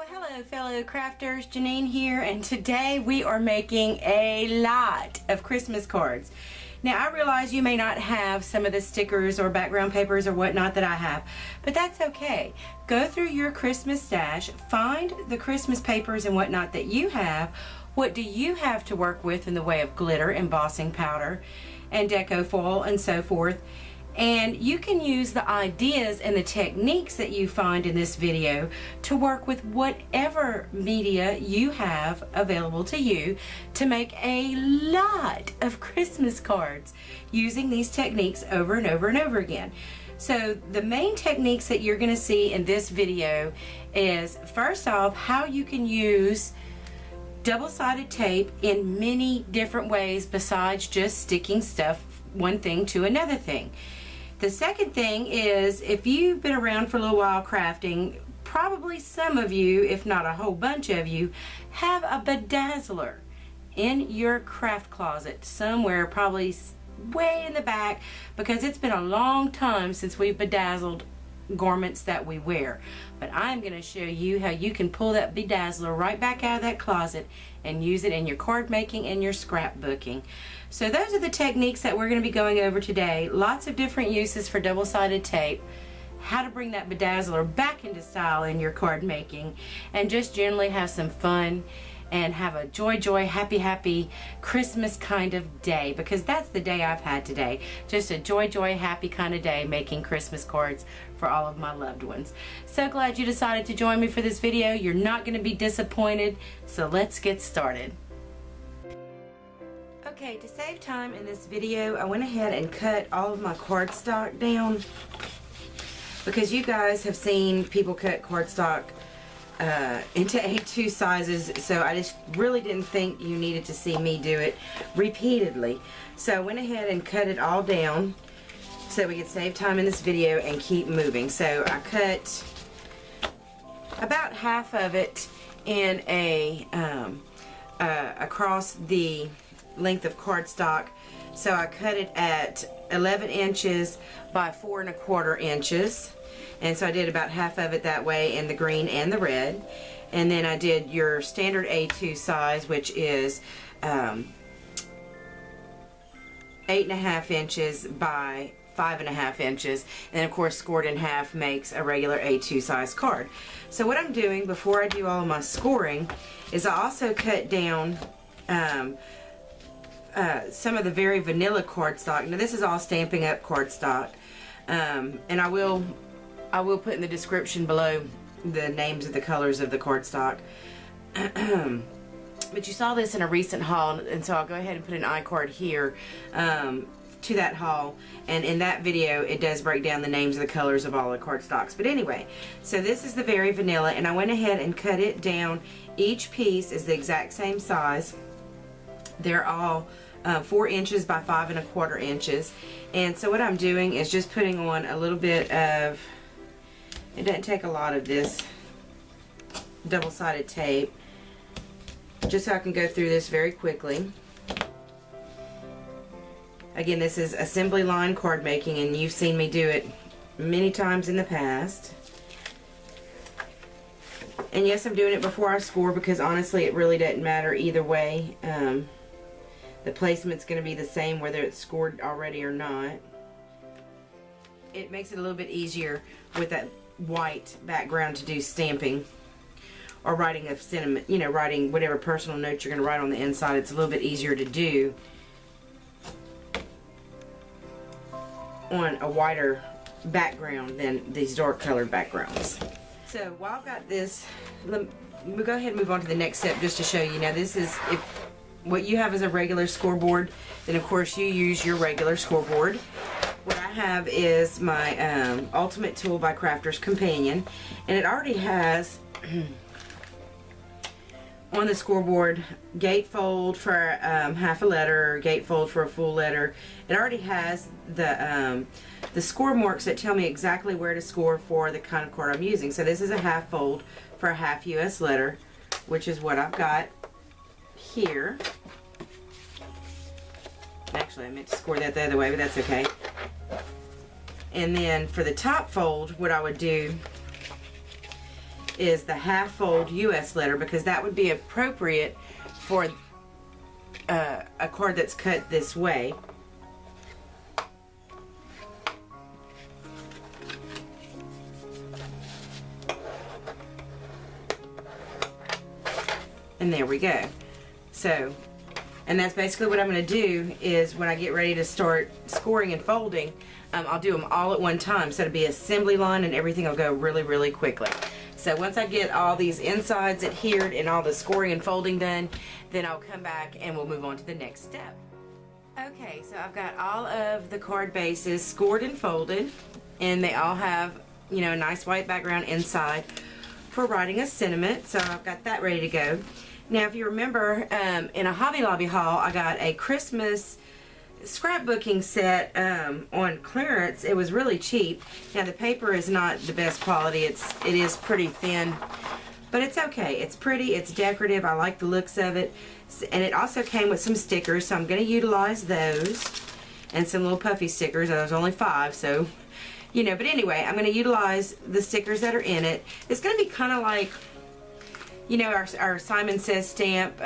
Well, hello fellow crafters, Janine here, and today we are making a lot of Christmas cards. Now I realize you may not have some of the stickers or background papers or whatnot that I have, but that's okay. Go through your Christmas stash, find the Christmas papers and whatnot that you have. What do you have to work with in the way of glitter, embossing powder, and deco foil and so forth? And you can use the ideas and the techniques that you find in this video to work with whatever media you have available to you to make a lot of Christmas cards using these techniques over and over and over again. So the main techniques that you're going to see in this video is, first off, how you can use double-sided tape in many different ways besides just sticking stuff one thing to another thing. The second thing is, if you've been around for a little while crafting, probably some of you, if not a whole bunch of you, have a BeDazzler in your craft closet somewhere, probably way in the back, because it's been a long time since we've bedazzled garments that we wear. But I'm going to show you how you can pull that BeDazzler right back out of that closet and use it in your card making and your scrapbooking. So those are the techniques that we're going to be going over today. Lots of different uses for double-sided tape, how to bring that BeDazzler back into style in your card making, and just generally have some fun and have a joy, happy Christmas kind of day, because that's the day I've had today. Just a joy, happy kind of day making Christmas cards for all of my loved ones. So glad you decided to join me for this video. You're not going to be disappointed, so let's get started. Okay, to save time in this video, I went ahead and cut all of my cardstock down, because you guys have seen people cut cardstock into A2 sizes, so I just really didn't think you needed to see me do it repeatedly. So I went ahead and cut it all down so we could save time in this video and keep moving. So I cut about half of it in a across the length of cardstock. So I cut it at 11 inches by 4 1/4 inches. And so I did about half of it that way in the green and the red. And then I did your standard A2 size, which is 8 1/2 inches by 5 1/2 inches. And of course, scored in half makes a regular A2 size card. So what I'm doing before I do all of my scoring is I also cut down some of the very vanilla cardstock. Now this is all Stampin' Up! Cardstock. And I will put in the description below the names of the colors of the cardstock. But you saw this in a recent haul, and so I'll go ahead and put an iCard here to that haul. And in that video, it does break down the names of the colors of all the cardstocks. But anyway, so this is the very vanilla, and I went ahead and cut it down. Each piece is the exact same size. They're all 4 inches by 5 1/4 inches. And so what I'm doing is just putting on a little bit of, it doesn't take a lot of this double-sided tape, just so I can go through this very quickly. Again, this is assembly line card making, and you've seen me do it many times in the past. And yes, I'm doing it before I score, because honestly it really doesn't matter either way. The placement's going to be the same whether it's scored already or not. It makes it a little bit easier with that white background to do stamping or writing of sentiment, you know, writing whatever personal note you're going to write on the inside. It's a little bit easier to do on a whiter background than these dark colored backgrounds. So while I've got this, let me go ahead and move on to the next step just to show you. Now this is, if what you have is a regular scoreboard, then of course you use your regular scoreboard. What I have is my Ultimate Tool by Crafter's Companion, and it already has on the scoreboard gatefold for half a letter, gatefold for a full letter. It already has the score marks that tell me exactly where to score for the kind of card I'm using. So this is a half fold for a half US letter, which is what I've got here. Actually, I meant to score that the other way, but that's okay. And then for the top fold, what I would do is the half fold US letter, because that would be appropriate for a card that's cut this way. And there we go. So, and that's basically what I'm going to do, is when I get ready to start scoring and folding, I'll do them all at one time. So it'll be assembly line and everything will go really, really quickly. So once I get all these insides adhered and all the scoring and folding done, then I'll come back and we'll move on to the next step. Okay, so I've got all of the card bases scored and folded, and they all have, you know, a nice white background inside for writing a sentiment. So I've got that ready to go. Now, if you remember, in a Hobby Lobby haul, I got a Christmas scrapbooking set on clearance. It was really cheap. Now, the paper is not the best quality. It is pretty thin, but it's okay. It's pretty. It's decorative. I like the looks of it. And it also came with some stickers, so I'm going to utilize those, and some little puffy stickers. There's only 5, so, you know. But anyway, I'm going to utilize the stickers that are in it. It's going to be kind of like, you know, our Simon Says stamp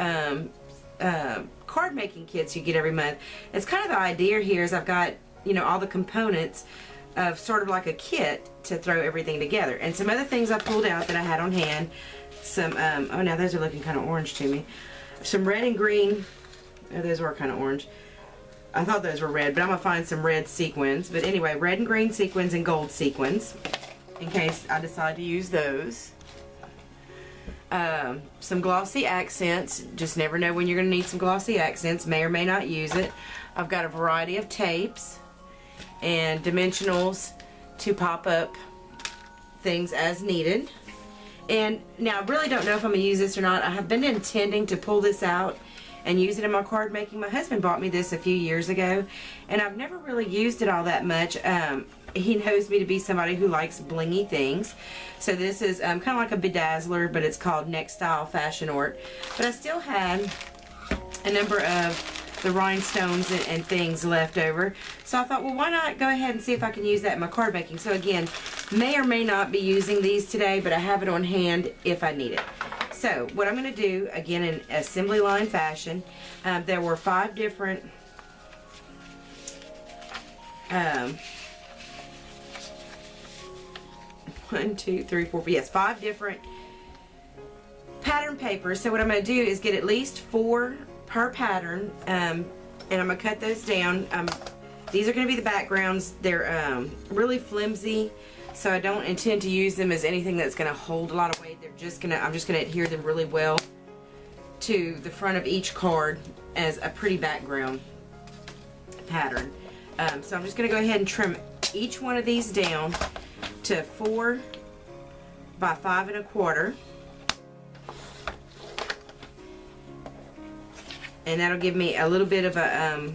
card making kits you get every month. It's kind of the idea here is I've got, you know, all the components of sort of like a kit to throw everything together. And some other things I pulled out that I had on hand. Some, oh, now those are looking kind of orange to me. Some red and green. Oh, those were kind of orange. I thought those were red, but I'm going to find some red sequins. But anyway, red and green sequins and gold sequins, in case I decide to use those. Some glossy accents. Just never know when you're going to need some glossy accents. May or may not use it. I've got a variety of tapes and dimensionals to pop up things as needed. And now I really don't know if I'm going to use this or not. I have been intending to pull this out and use it in my card making. My husband bought me this a few years ago, and I've never really used it all that much. He knows me to be somebody who likes blingy things. So this is kind of like a BeDazzler, but it's called Next Style Fashion Art. But I still had a number of the rhinestones and things left over. So I thought, well, why not go ahead and see if I can use that in my card making. So again, may or may not be using these today, but I have it on hand if I need it. So what I'm going to do, again, in assembly line fashion, there were 5 different 5 different pattern papers. So what I'm going to do is get at least 4 per pattern, and I'm going to cut those down. These are going to be the backgrounds. They're really flimsy, so I don't intend to use them as anything that's going to hold a lot of weight. I'm just going to adhere them really well to the front of each card as a pretty background pattern. So I'm just going to go ahead and trim each one of these down to 4 by 5 1/4. And that'll give me a little bit of a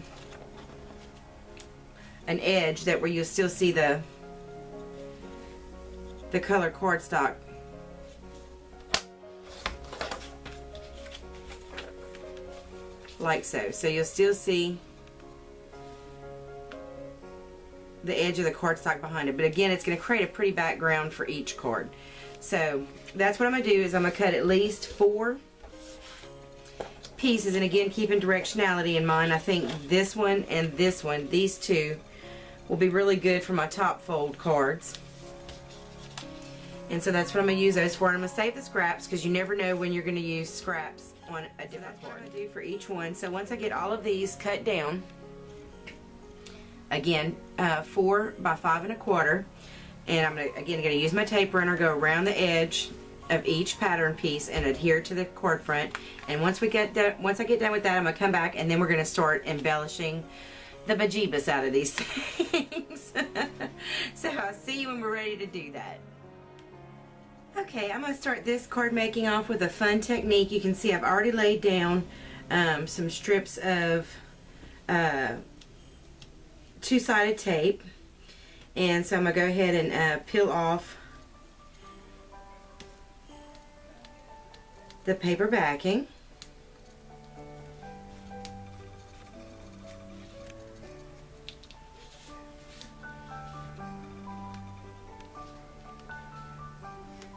an edge that where you'll still see the color cardstock. Like so. So you'll still see the edge of the cardstock behind it. But again, it's going to create a pretty background for each card. So that's what I'm going to do, is I'm going to cut at least 4 pieces, and again, keeping directionality in mind. I think this one and this one, these 2, will be really good for my top fold cards. And so that's what I'm going to use those for. And I'm going to save the scraps, because you never know when you're going to use scraps on a different card. That's what I'm going to do for each one. So once I get all of these cut down, again, 4 by 5 1/4, and I'm going to use my tape runner, go around the edge of each pattern piece and adhere to the cord front. And once I get done with that, I'm going to come back, and then we're going to start embellishing the bejeebus out of these things. So I'll see you when we're ready to do that. Okay, I'm going to start this card making off with a fun technique. You can see I've already laid down some strips of 2-sided tape, and so I'm going to go ahead and peel off the paper backing.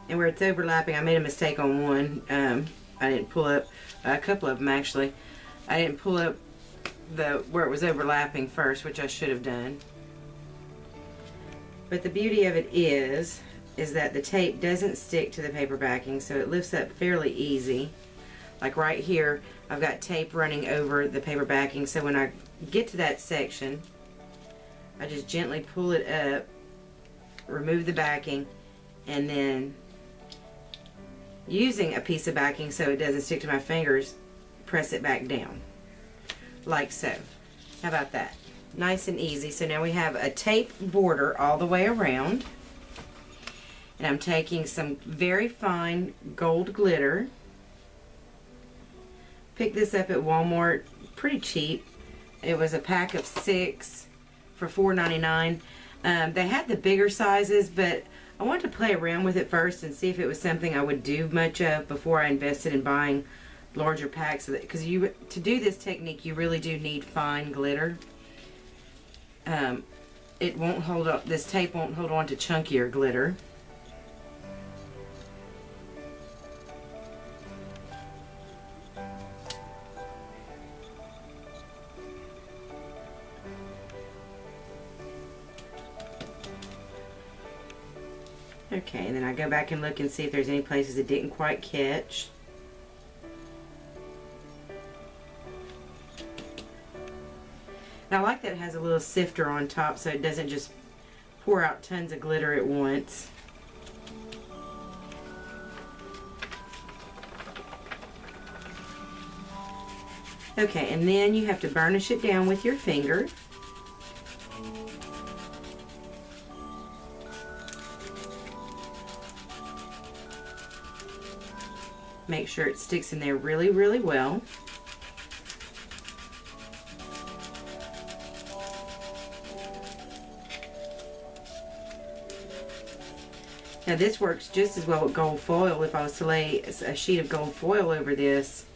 And where it's overlapping, I made a mistake on one. I didn't pull up a couple of them actually. I didn't pull up where it was overlapping first, which I should have done. But the beauty of it is that the tape doesn't stick to the paper backing, so it lifts up fairly easy. Like right here, I've got tape running over the paper backing, so when I get to that section, I just gently pull it up, remove the backing, and then using a piece of backing so it doesn't stick to my fingers, press it back down, like so. How about that? Nice and easy. So now we have a tape border all the way around, and I'm taking some very fine gold glitter. Picked this up at Walmart, pretty cheap. It was a pack of 6 for $4.99. They had the bigger sizes, but I wanted to play around with it first and see if it was something I would do much of before I invested in buying larger packs of it. Because to do this technique, you really do need fine glitter. It won't hold up. This tape won't hold on to chunkier glitter. Okay, and then I go back and look and see if there's any places it didn't quite catch. And I like that it has a little sifter on top so it doesn't just pour out tons of glitter at once. Okay, and then you have to burnish it down with your finger. Make sure it sticks in there really, really well. Now this works just as well with gold foil. If I was to lay a sheet of gold foil over this,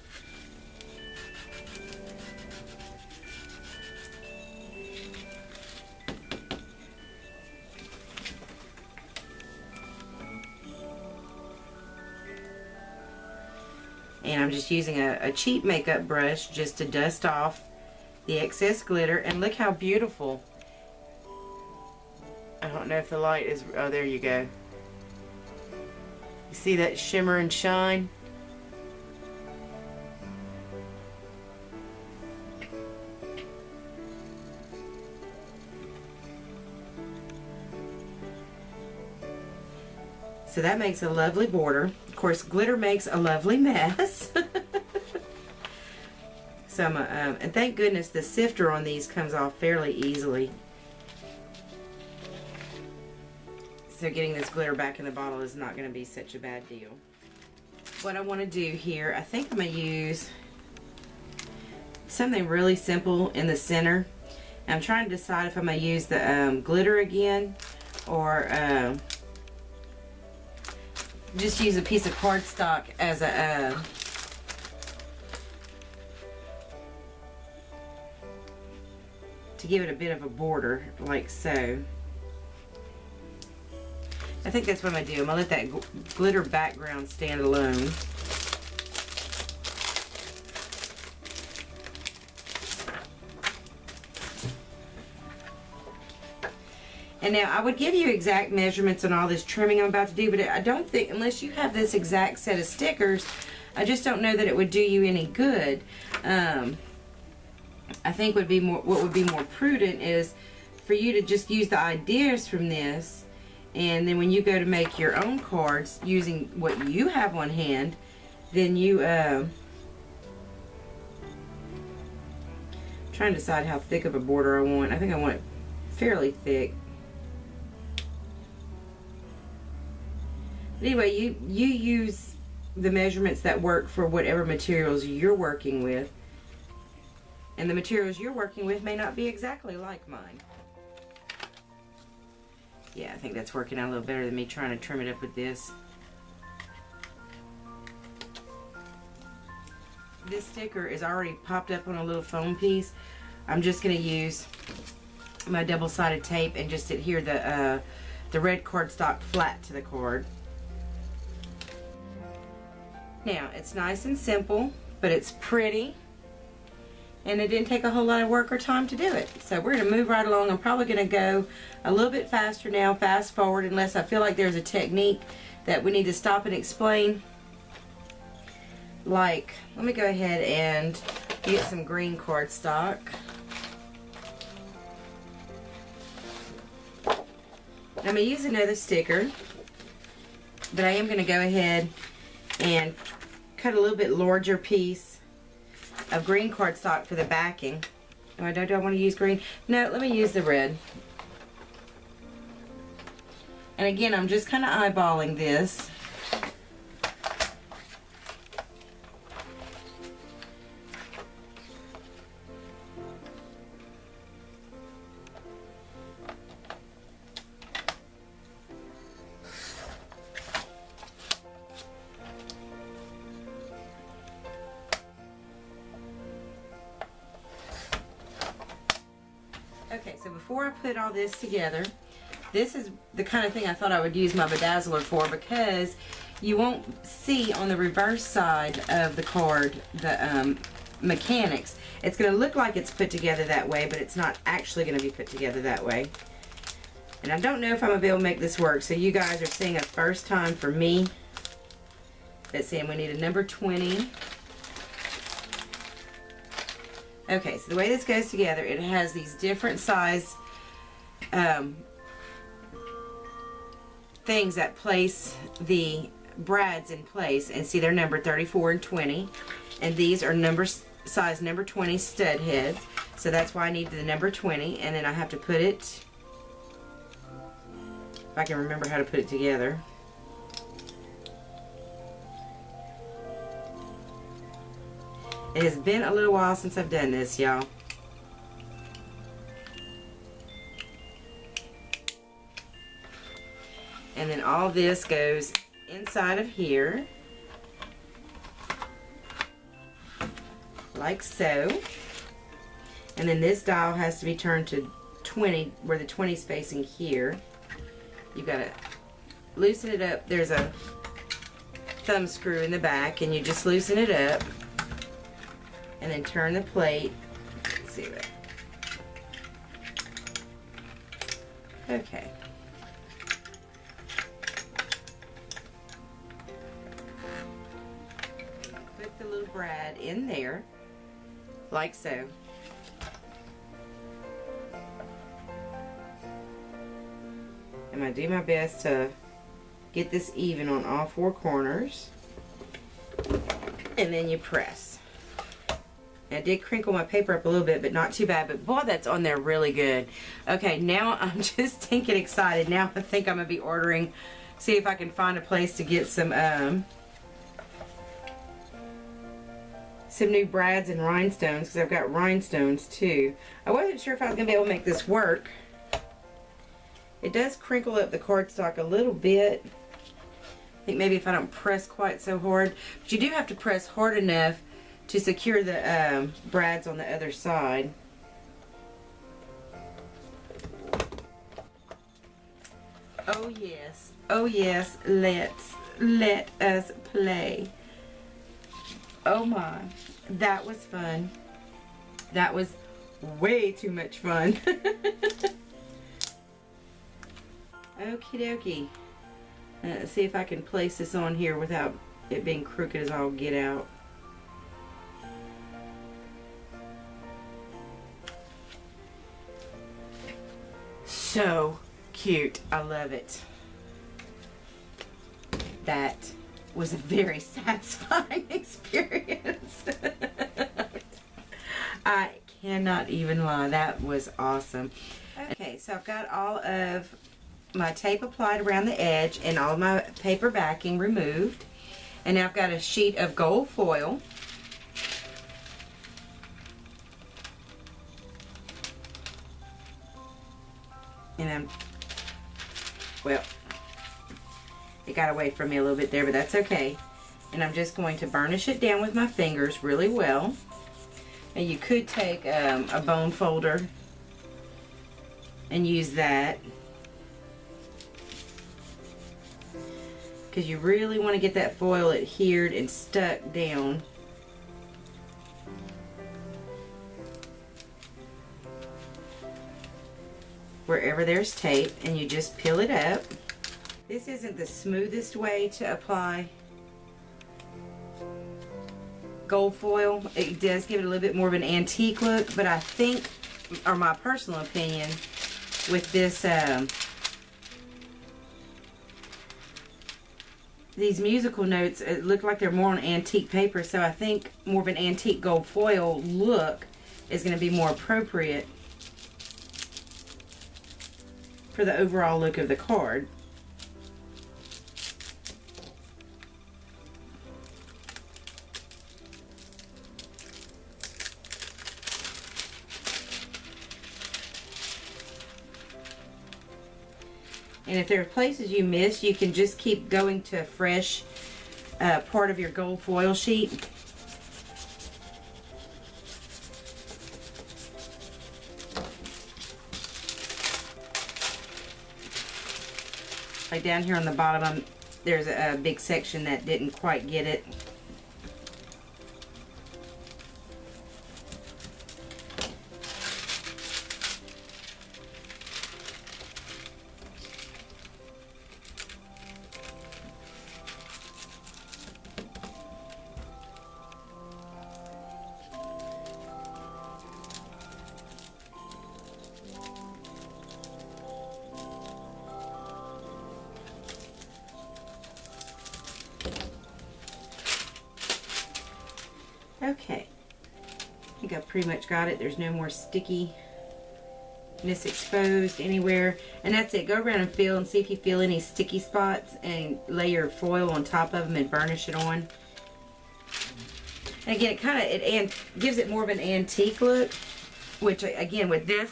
and I'm just using a cheap makeup brush just to dust off the excess glitter. And look how beautiful. I don't know if the light is, oh, there you go. You see that shimmer and shine? So that makes a lovely border. Of course, glitter makes a lovely mess. So and thank goodness the sifter on these comes off fairly easily. So getting this glitter back in the bottle is not going to be such a bad deal. What I want to do here, I think I'm going to use something really simple in the center. I'm trying to decide if I'm going to use the glitter again or just use a piece of cardstock as a to give it a bit of a border, like so. I think that's what I'm going to do. I'm going to let that glitter background stand alone. And now I would give you exact measurements on all this trimming I'm about to do, but I don't think, unless you have this exact set of stickers, I just don't know that it would do you any good. I think what would be more prudent is for you to just use the ideas from this, and then when you go to make your own cards using what you have on hand, then you trying to decide how thick of a border I want. I think I want it fairly thick. But anyway, you use the measurements that work for whatever materials you're working with. And the materials you're working with may not be exactly like mine. Yeah, I think that's working out a little better than me trying to trim it up with this. This sticker is already popped up on a little foam piece. I'm just going to use my double-sided tape and just adhere the red cardstock flat to the card. Now, it's nice and simple, but it's pretty. And it didn't take a whole lot of work or time to do it. So we're going to move right along. I'm probably going to go a little bit faster now, fast forward, unless I feel like there's a technique that we need to stop and explain. Like, let me go ahead and get some green cardstock. I'm going to use another sticker, but I am going to go ahead and cut a little bit larger piece of green cardstock for the backing. Oh, do I want to use green? No, let me use the red. And again, I'm just kind of eyeballing this. Okay, so before I put all this together, this is the kind of thing I thought I would use my BeDazzler for, because you won't see on the reverse side of the card the mechanics. It's going to look like it's put together that way, but it's not actually going to be put together that way. And I don't know if I'm going to be able to make this work, so you guys are seeing a first time for me. Let's see, and we need a number 20. Okay, so the way this goes together, it has these different size things that place the brads in place, and see they're numbered 34 and 20, and these are size number 20 stud heads, so that's why I need the number 20, and then I have to put it, if I can remember how to put it together. It has been a little while since I've done this, y'all. And then all this goes inside of here, like so. And then this dial has to be turned to 20, where the 20 is facing here. You've got to loosen it up. There's a thumb screw in the back, and you just loosen it up. And then turn the plate. Let's see that. Okay. Put the little brad in there, like so. I'm going to do my best to get this even on all four corners. And then you press. I did crinkle my paper up a little bit, but not too bad. But boy, that's on there really good. Okay, now I'm just thinking excited. Now I think I'm going to be ordering, see if I can find a place to get some new brads and rhinestones, because I've got rhinestones too. I wasn't sure if I was going to be able to make this work. It does crinkle up the cardstock a little bit. I think maybe if I don't press quite so hard. But you do have to press hard enough to secure the brads on the other side. Oh yes, let us play. Oh my, that was fun. That was way too much fun. Okie dokie. Let's see if I can place this on here without it being crooked as all get out. So cute. I love it. That was a very satisfying experience. I cannot even lie. That was awesome. Okay, so I've got all of my tape applied around the edge and all my paper backing removed. And now I've got a sheet of gold foil. And well, it got away from me a little bit there, but that's okay. And I'm just going to burnish it down with my fingers really well. And you could take a bone folder and use that. because you really want to get that foil adhered and stuck down. Wherever there's tape, and you just peel it up. This isn't the smoothest way to apply gold foil. It does give it a little bit more of an antique look, but I think, or my personal opinion, with this these musical notes, it look like they're more on antique paper, so I think more of an antique gold foil look is going to be more appropriate for the overall look of the card. And if there are places you miss, you can just keep going to a fresh part of your gold foil sheet. Like down here on the bottom, there's a big section that didn't quite get it. Okay, I think I pretty much got it. There's no more stickiness exposed anywhere. And that's it. Go around and feel and see if you feel any sticky spots, and lay your foil on top of them and burnish it on. And again, it gives it more of an antique look, which again with this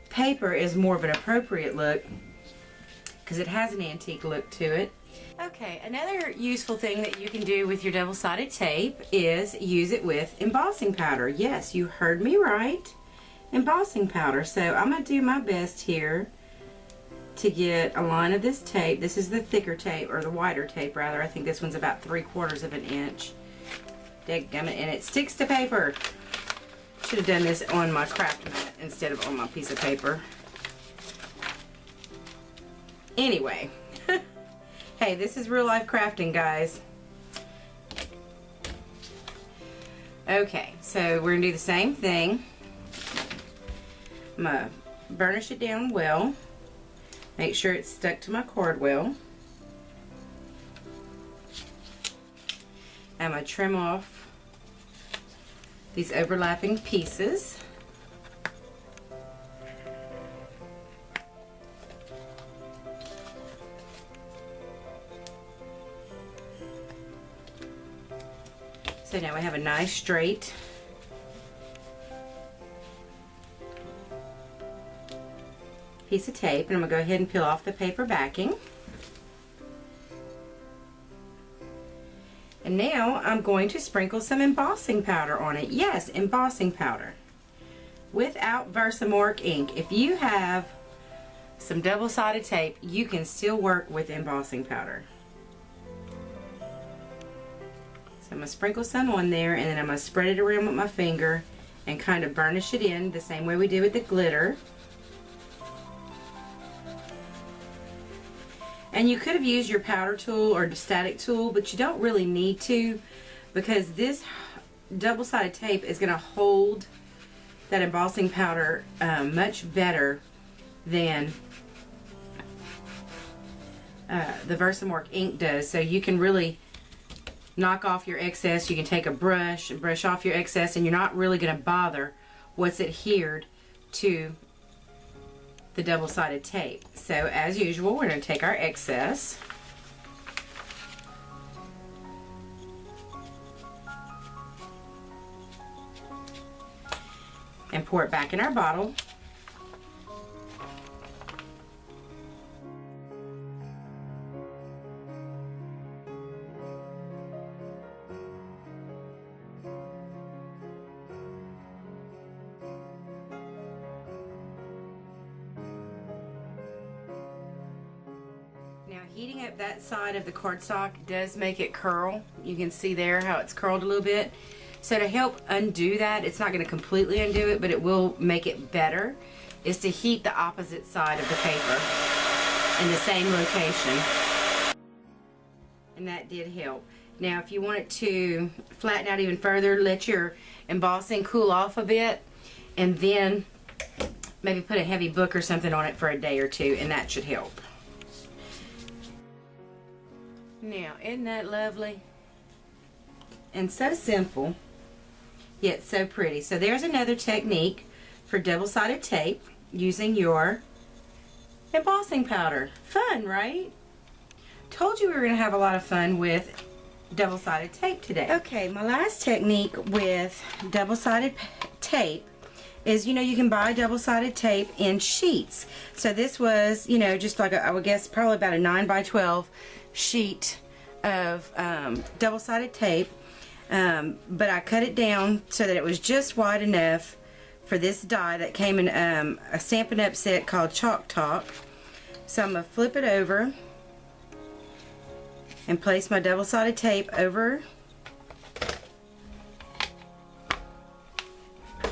paper is more of an appropriate look because it has an antique look to it. Okay, another useful thing that you can do with your double-sided tape is use it with embossing powder. Yes, you heard me right. Embossing powder. So I'm going to do my best here to get a line of this tape. This is the thicker tape, or the wider tape rather. I think this one's about 3/4 of an inch. And it sticks to paper. Should have done this on my craft mat instead of on my piece of paper. Anyway. Hey, this is real life crafting, guys. Okay, so we're gonna do the same thing. I'm gonna burnish it down well. Make sure it's stuck to my cord well. I'm gonna trim off these overlapping pieces. So now we have a nice straight piece of tape, and I'm going to go ahead and peel off the paper backing. And now I'm going to sprinkle some embossing powder on it. Yes, embossing powder. Without Versamark ink. If you have some double-sided tape, you can still work with embossing powder. I'm going to sprinkle some on there, and then I'm going to spread it around with my finger and kind of burnish it in the same way we did with the glitter. And you could have used your powder tool or the static tool, but you don't really need to, because this double-sided tape is going to hold that embossing powder much better than the Versamark ink does. So you can really knock off your excess. You can take a brush and brush off your excess, and you're not really going to bother what's adhered to the double-sided tape. So as usual, we're going to take our excess and pour it back in our bottle. Now heating up that side of the cardstock does make it curl. You can see there how it's curled a little bit. So to help undo that, it's not going to completely undo it, but it will make it better, is to heat the opposite side of the paper in the same location. And that did help. Now if you want it to flatten out even further, let your embossing cool off a bit, and then maybe put a heavy book or something on it for a day or two, and that should help. Now, isn't that lovely? And so simple, yet so pretty. So there's another technique for double-sided tape using your embossing powder. Fun, right? Told you we were going to have a lot of fun with double-sided tape today. Okay, my last technique with double-sided tape is, you know, you can buy double-sided tape in sheets. So this was, you know, just like I would guess probably about a 9 by 12 sheet of double-sided tape, but I cut it down so that it was just wide enough for this die that came in a Stampin' Up set called Chalk Talk. So I'm going to flip it over and place my double-sided tape over,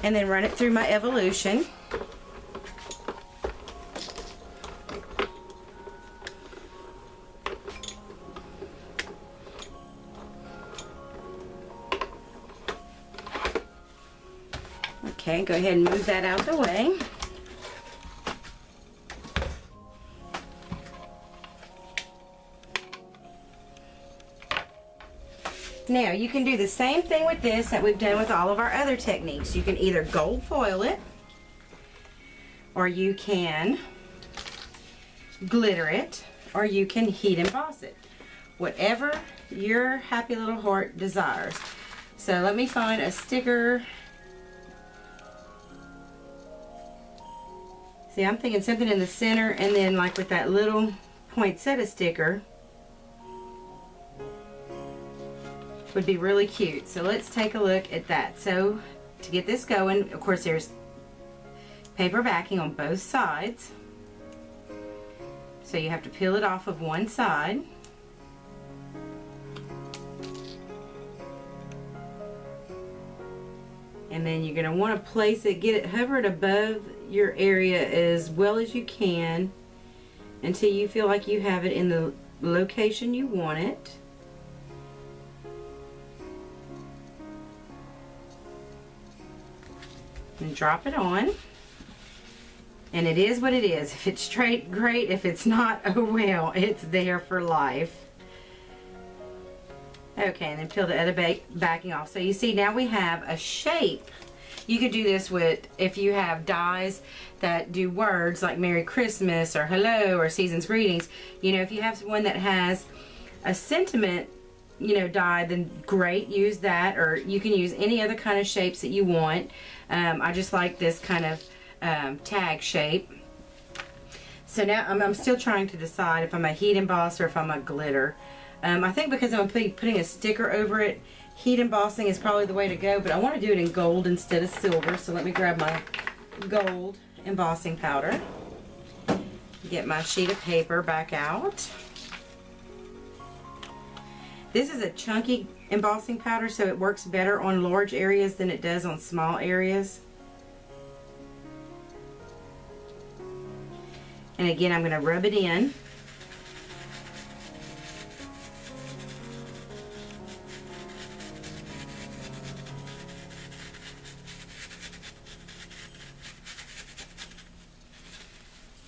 and then run it through my evolution. Okay, go ahead and move that out the way. Now you can do the same thing with this that we've done with all of our other techniques. You can either gold foil it, or you can glitter it, or you can heat emboss it. Whatever your happy little heart desires. So let me find a sticker. See, I'm thinking something in the center, and then like with that little poinsettia sticker would be really cute. So let's take a look at that. So to get this going, of course there's paper backing on both sides. So you have to peel it off of one side. And then you're going to want to place it, get it hovered above your area as well as you can until you feel like you have it in the location you want it. And drop it on. And it is what it is. If it's straight, great. If it's not, oh well, it's there for life. Okay, and then peel the other backing off. So you see now we have a shape. You could do this with, if you have dies that do words like Merry Christmas or hello or season's greetings. You know, if you have one that has a sentiment, you know, die, then great, use that. Or you can use any other kind of shapes that you want. I just like this kind of tag shape. So now I'm still trying to decide if I'm a heat emboss or if I'm a glitter. I think because I'm putting a sticker over it, heat embossing is probably the way to go, but I want to do it in gold instead of silver, so let me grab my gold embossing powder, get my sheet of paper back out. This is a chunky embossing powder, so it works better on large areas than it does on small areas. And again, I'm going to rub it in.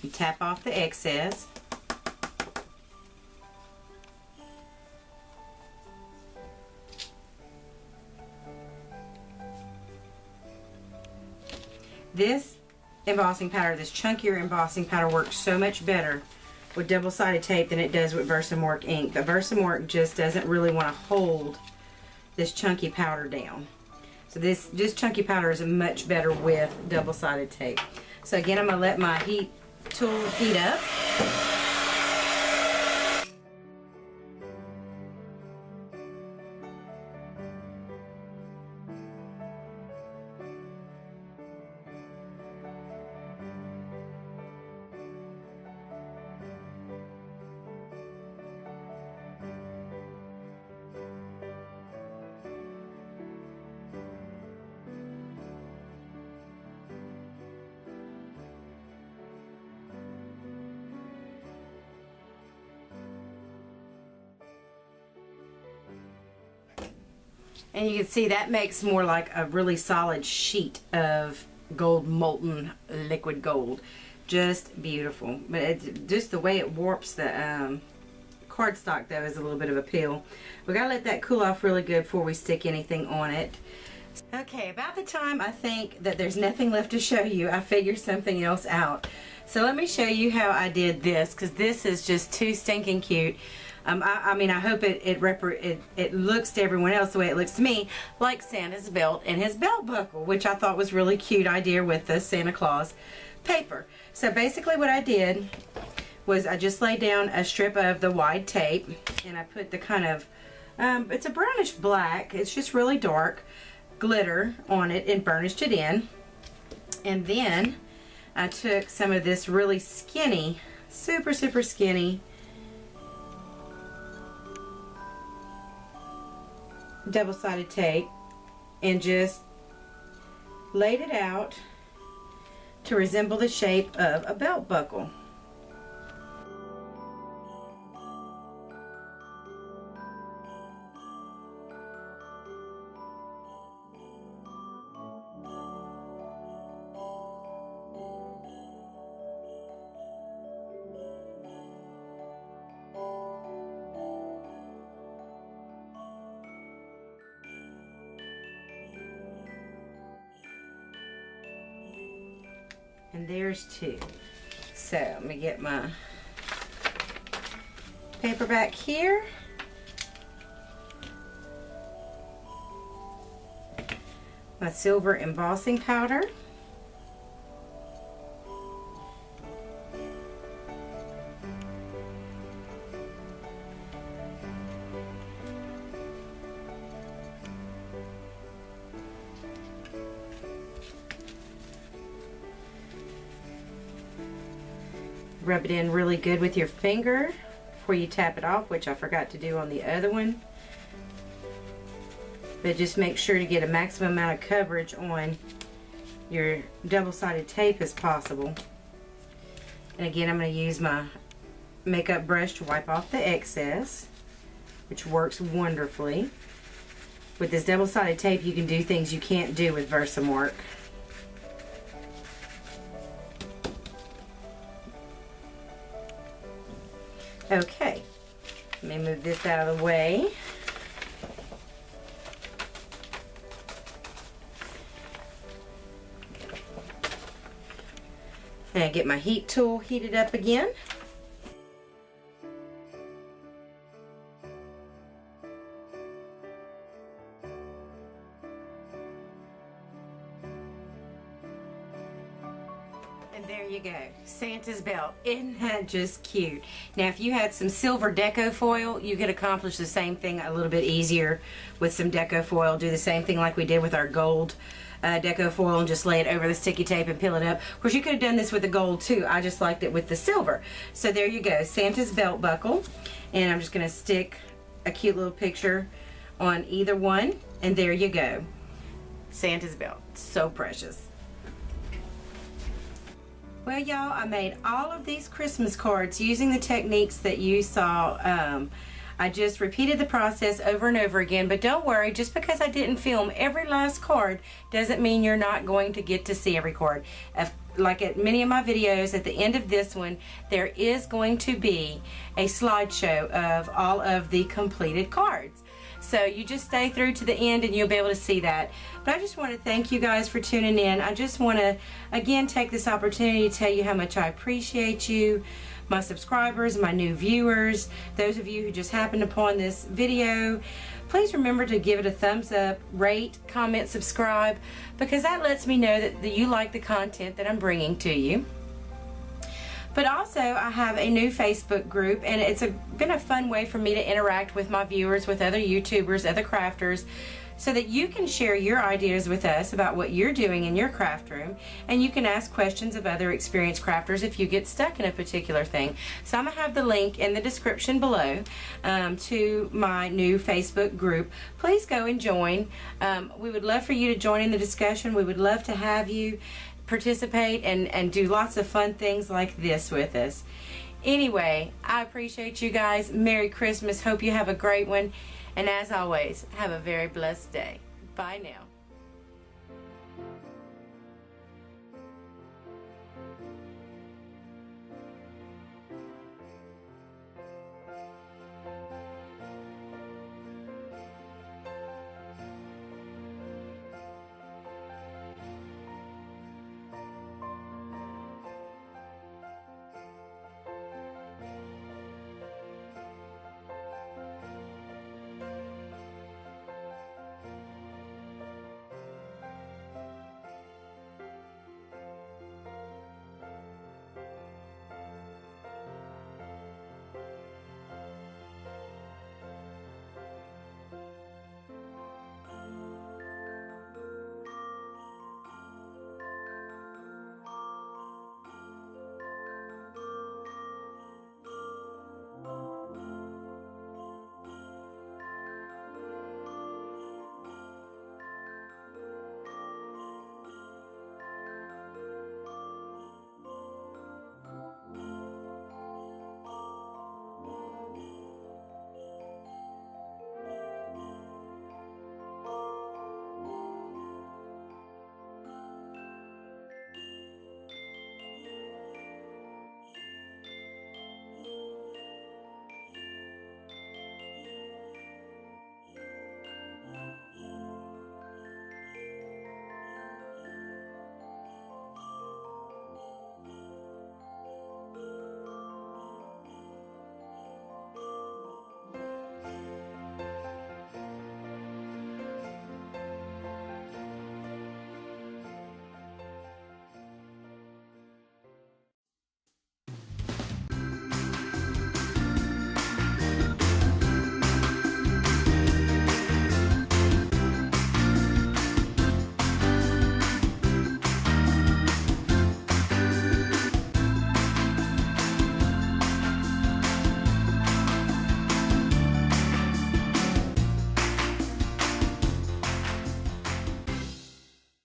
You tap off the excess. This embossing powder, this chunkier embossing powder, works so much better with double-sided tape than it does with Versamark ink. The Versamark just doesn't really want to hold this chunky powder down. So this chunky powder is much better with double-sided tape. So again, I'm going to let my heat tool heat up. And you can see that makes more like a really solid sheet of gold, molten liquid gold. Just beautiful. But just the way it warps the cardstock though is a little bit of a pill. We gotta let that cool off really good before we stick anything on it. Okay, about the time I think that there's nothing left to show you, I figured something else out. So let me show you how I did this, because this is just too stinking cute. I mean, I hope it looks to everyone else the way it looks to me, like Santa's belt and his belt buckle, which I thought was really cute idea with the Santa Claus paper. So basically what I did was I just laid down a strip of the wide tape, and I put the kind of, it's a brownish black, it's just really dark, glitter on it and burnished it in. And then I took some of this really skinny, super skinny double-sided tape and just laid it out to resemble the shape of a belt buckle. And there's two. So let me get my paper back here. My silver embossing powder. Rub it in really good with your finger before you tap it off, which I forgot to do on the other one. But just make sure to get a maximum amount of coverage on your double-sided tape as possible. And again, I'm going to use my makeup brush to wipe off the excess, which works wonderfully. With this double-sided tape, you can do things you can't do with Versamark. Okay, let me move this out of the way. And get my heat tool heated up again. And there you go, Santa's belt. Isn't that just cute? Now if you had some silver deco foil, you could accomplish the same thing a little bit easier with some deco foil. Do the same thing like we did with our gold deco foil and just lay it over the sticky tape and peel it up. Of course, you could have done this with the gold too. I just liked it with the silver. So there you go, Santa's belt buckle. And I'm just going to stick a cute little picture on either one. And there you go, Santa's belt. So precious. Well, y'all, I made all of these Christmas cards using the techniques that you saw. I just repeated the process over and over again, but don't worry, just because I didn't film every last card doesn't mean you're not going to get to see every card. Like at many of my videos, at the end of this one, there is going to be a slideshow of all of the completed cards. So you just stay through to the end and you'll be able to see that. But I just want to thank you guys for tuning in. I just want to, again, take this opportunity to tell you how much I appreciate you, my subscribers, my new viewers, those of you who just happened upon this video. Please remember to give it a thumbs up, rate, comment, subscribe, because that lets me know that you like the content that I'm bringing to you. But also, I have a new Facebook group, and it's been a fun way for me to interact with my viewers, with other YouTubers, other crafters, so that you can share your ideas with us about what you're doing in your craft room, and you can ask questions of other experienced crafters if you get stuck in a particular thing. So I'm going to have the link in the description below to my new Facebook group. Please go and join. We would love for you to join in the discussion. We would love to have you participate and do lots of fun things like this with us. Anyway, I appreciate you guys. Merry Christmas. Hope you have a great one. And as always, have a very blessed day. Bye now.